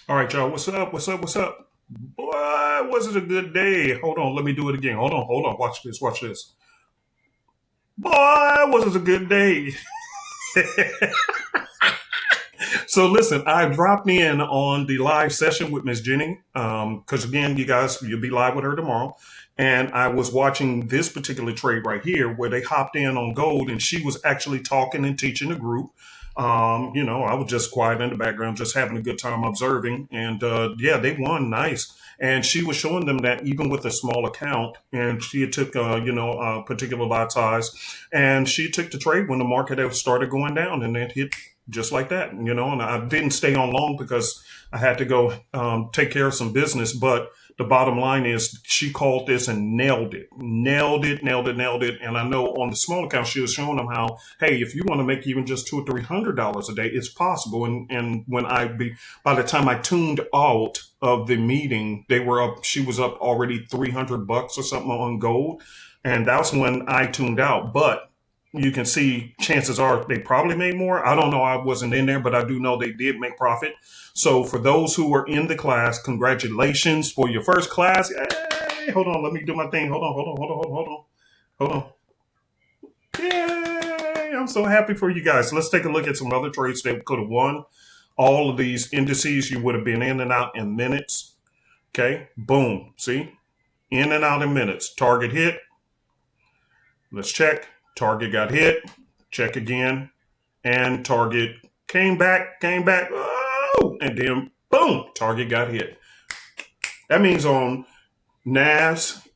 All right, y'all. What's up? What's up? What's up? Boy, was it a good day? Hold on. Let me do it again. Hold on. Hold on. Watch this. Watch this. Boy, was it a good day? So listen, I dropped in on the live session with Miss Jenny because again, you guys, you'll be live with her tomorrow. And I was watching this particular trade right here where they hopped in on gold and she was actually talking and teaching the group. I was just quiet in the background, just having a good time observing. And yeah, they won nice. And she was showing them that even with a small account, and she took, a particular lot size, and she took the trade when the market had started going down, and it hit just like that, and I didn't stay on long because I had to go take care of some business. But the bottom line is she called this and nailed it, nailed it, nailed it, nailed it. And I know on the small account, she was showing them how, hey, if you want to make even just $200 or $300 a day, it's possible. And when by the time I tuned out of the meeting, they were up, she was up already $300 or something on gold. And that's when I tuned out. But you can see chances are they probably made more. I don't know. I wasn't in there, but I do know they did make profit. So for those who were in the class, congratulations for your first class. Hey, hold on. Let me do my thing. Hold on. Yay. I'm so happy for you guys. Let's take a look at some other trades that could have won. All of these indices, you would have been in and out in minutes. Okay. Boom. See? In and out in minutes. Target hit. Let's check. Target got hit, check again, and target came back, oh, and then boom, target got hit. That means on NAS,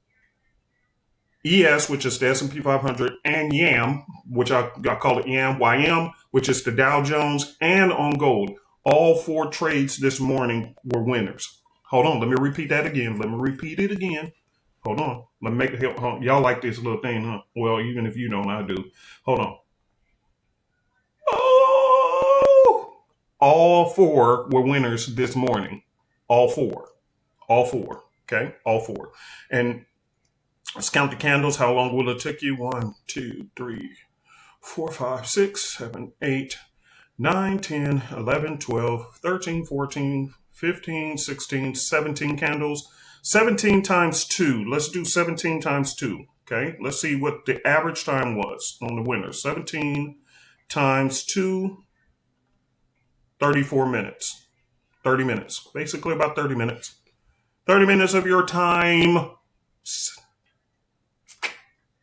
ES, which is the S&P 500, and YAM, which I call it YM, which is the Dow Jones, and on gold, all four trades this morning were winners. Hold on, let me repeat that again. Hold on. Let me make it help. Y'all like this little thing, huh? Well, even if you don't, I do. Hold on. Oh! All four were winners this morning. All four. Okay? All four. And let's count the candles. How long will it take you? 1, 2, 3, 4, 5, 6, 7, 8, 9, 10, 11, 12, 13, 14, 15, 16, 17 candles. 17 times 2. Let's do 17 times 2. Okay. Let's see what the average time was on the winner. 17 times 2, 34 minutes. 30 minutes. Basically about 30 minutes. 30 minutes of your time.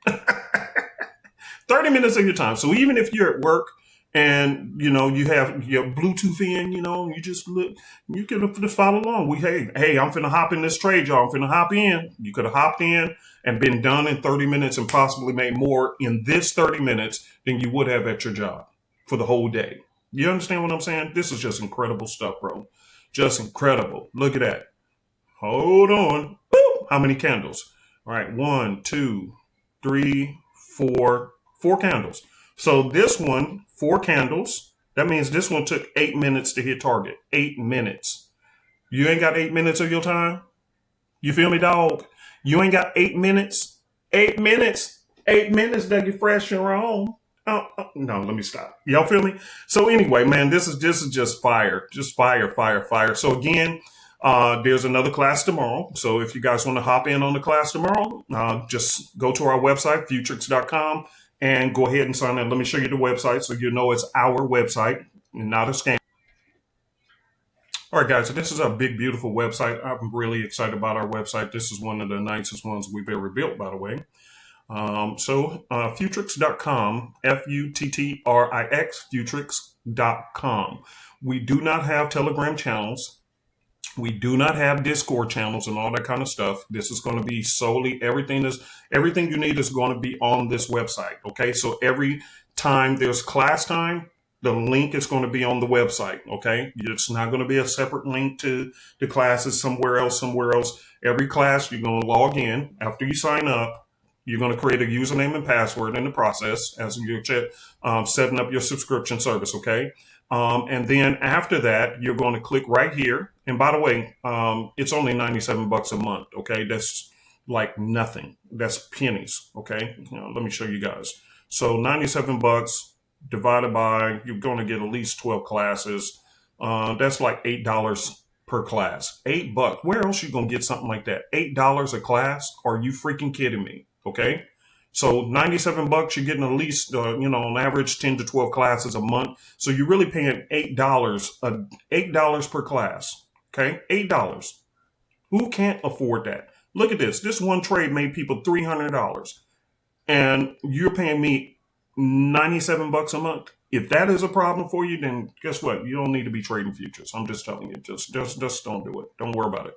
30 minutes of your time. So even if you're at work, and you have your Bluetooth in, you just look, you can just follow along. Hey, I'm finna hop in this trade, y'all. I'm finna hop in. You could have hopped in and been done in 30 minutes and possibly made more in this 30 minutes than you would have at your job for the whole day. You understand what I'm saying? This is just incredible stuff, bro. Just incredible. Look at that. Hold on. Boop. How many candles? All right. 1, 2, 3, 4. 4 candles. So this one, 4 candles. That means this one took 8 minutes to hit target. 8 minutes. You ain't got 8 minutes of your time? You feel me, dog? You ain't got 8 minutes? 8 minutes? 8 minutes that you fresh and wrong. No, let me stop. Y'all feel me? So anyway, man, this is just fire. Just fire. So again, there's another class tomorrow. So if you guys want to hop in on the class tomorrow, just go to our website, futrix.com. And go ahead and sign up. Let me show you the website so you know it's our website and not a scam. All right, guys, so this is a big, beautiful website. I'm really excited about our website. This is one of the nicest ones we've ever built, by the way. Futrix.com, Futtrix, Futrix.com. We do not have Telegram channels. We do not have Discord channels and all that kind of stuff. This is going to be solely everything you need is going to be on this website. Okay. So every time there's class time, the link is going to be on the website. Okay. It's not going to be a separate link to the classes somewhere else. Every class you're going to log in after you sign up. You're going to create a username and password in the process as you're setting up your subscription service. Okay. And then after that, you're going to click right here. And by the way, it's only $97 a month. Okay. That's like nothing. That's pennies. Okay. Let me show you guys. So $97 divided by, you're going to get at least 12 classes. That's like $8 per class. $8. Where else you gonna get something like that? $8 a class? Are you freaking kidding me? Okay. So $97, you're getting at least, on average 10 to 12 classes a month. So you're really paying $8 per class. Okay. $8. Who can't afford that? Look at this. This one trade made people $300 and you're paying me $97 a month. If that is a problem for you, then guess what? You don't need to be trading futures. I'm just telling you, just don't do it. Don't worry about it.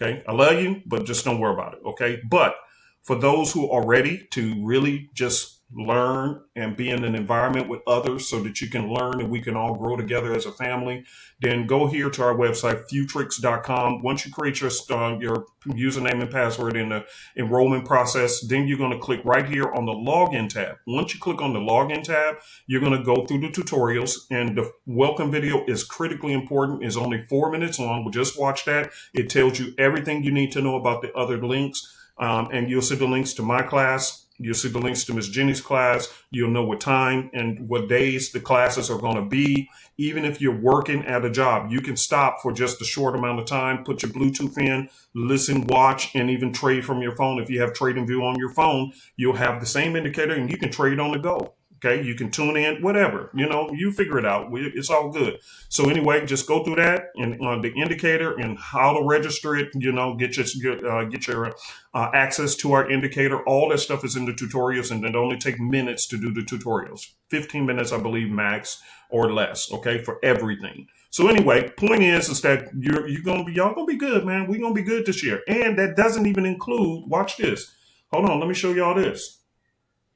Okay. I love you, but just don't worry about it. Okay. But for those who are ready to really just learn and be in an environment with others so that you can learn and we can all grow together as a family, then go here to our website, futrix.com. Once you create your username and password in the enrollment process, then you're going to click right here on the login tab. Once you click on the login tab, you're going to go through the tutorials, and the welcome video is critically important. It's only 4 minutes long. We'll just watch that. It tells you everything you need to know about the other links. And you'll see the links to my class. You'll see the links to Miss Jenny's class. You'll know what time and what days the classes are going to be. Even if you're working at a job, you can stop for just a short amount of time, put your Bluetooth in, listen, watch, and even trade from your phone. If you have Trading View on your phone, you'll have the same indicator and you can trade on the go. Okay, you can tune in, whatever, you figure it out. It's all good. So anyway, just go through that and the indicator and how to register it, get your access to our indicator. All that stuff is in the tutorials, and it only take minutes to do the tutorials. 15 minutes, I believe, max or less, okay, for everything. So anyway, point is that y'all gonna be good, man. We're gonna be good this year. And that doesn't even include, watch this. Hold on, let me show y'all this.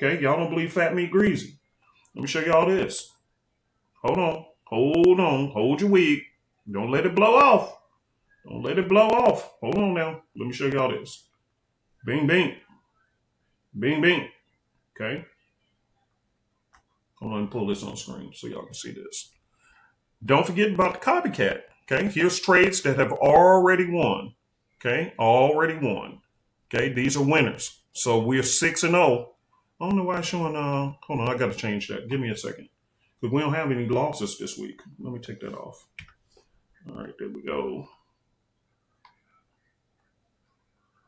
Okay, y'all don't believe fat meat greasy. Let me show y'all this. Hold on. Hold your wig. Don't let it blow off. Don't let it blow off. Hold on now. Let me show y'all this. Bing, bing. Bing, bing. Okay. Hold on and pull this on screen so y'all can see this. Don't forget about the copycat. Okay. Here's trades that have already won. Okay. Already won. Okay. These are winners. So we're 6-0. I don't know why it's showing, hold on, I got to change that. Give me a second. Because we don't have any losses this week. Let me take that off. All right, there we go.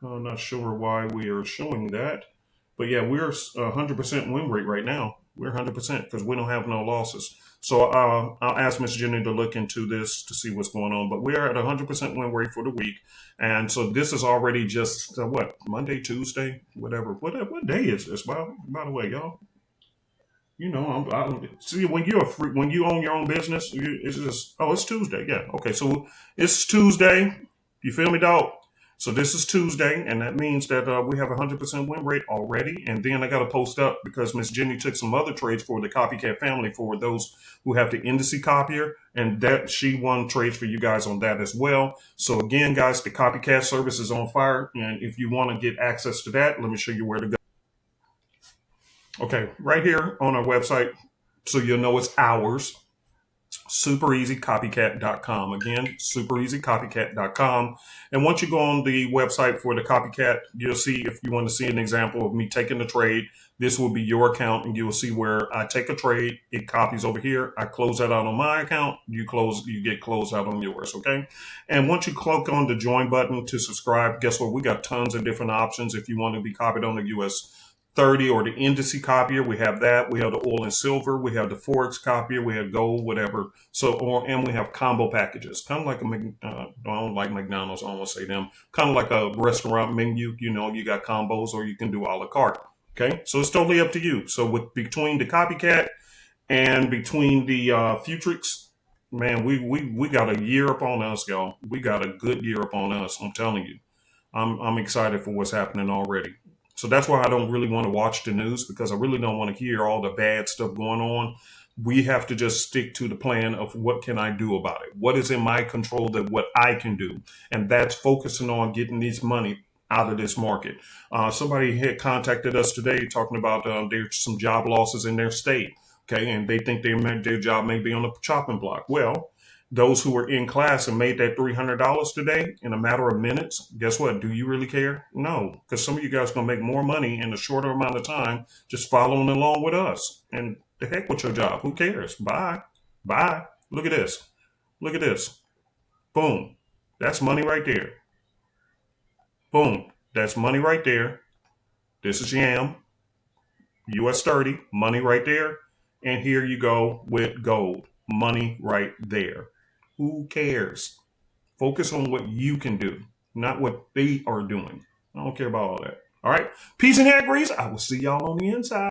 I'm not sure why we are showing that. But yeah, we're 100% win rate right now. We're 100% because we don't have no losses. So I'll ask Miss Jenny to look into this to see what's going on. But we're at 100% win rate for the week. And so this is already just, Monday, Tuesday, whatever. What day is this, by the way, y'all? See, when you own your own business, it's just, it's Tuesday. Yeah. Okay. So it's Tuesday. You feel me, dog? So this is Tuesday, and that means that we have a 100% win rate already. And then I got to post up because Miss Jenny took some other trades for the copycat family for those who have the indice copier, and that she won trades for you guys on that as well. So again, guys, the copycat service is on fire. And if you want to get access to that, let me show you where to go. Okay, right here on our website, so you'll know it's ours. superezcopycat.com. Again, superezcopycat.com. And once you go on the website for the copycat, you'll see, if you want to see an example of me taking the trade, this will be your account, and you will see where I take a trade, it copies over here, I close that out on my account, you get closed out on yours, okay? And once you click on the join button to subscribe, guess what? We got tons of different options. If you want to be copied on the US 30 or the indice copier, we have that. We have the oil and silver. We have the Forex copier. We have gold, whatever. And we have combo packages, kind of like I don't like McDonald's. I don't want to say them. Kind of like a restaurant menu. You got combos, or you can do a la carte. Okay, so it's totally up to you. So between the copycat and between the Futrix, man, we got a year up on us, y'all. We got a good year up on us. I'm telling you, I'm excited for what's happening already. So that's why I don't really want to watch the news, because I really don't want to hear all the bad stuff going on. We have to just stick to the plan of what can I do about it? What is in my control that what I can do? And that's focusing on getting this money out of this market. Somebody had contacted us today talking about there's some job losses in their state. Okay. And they think their job may be on the chopping block. Well, those who were in class and made that $300 today in a matter of minutes, guess what? Do you really care? No, because some of you guys are going to make more money in a shorter amount of time just following along with us. And the heck with your job. Who cares? Bye. Bye. Look at this. Look at this. Boom. That's money right there. Boom. That's money right there. This is YAM, US 30, money right there. And here you go with gold, money right there. Who cares? Focus on what you can do, not what they are doing. I don't care about all that. All right. Peace and hair grease. I will see y'all on the inside.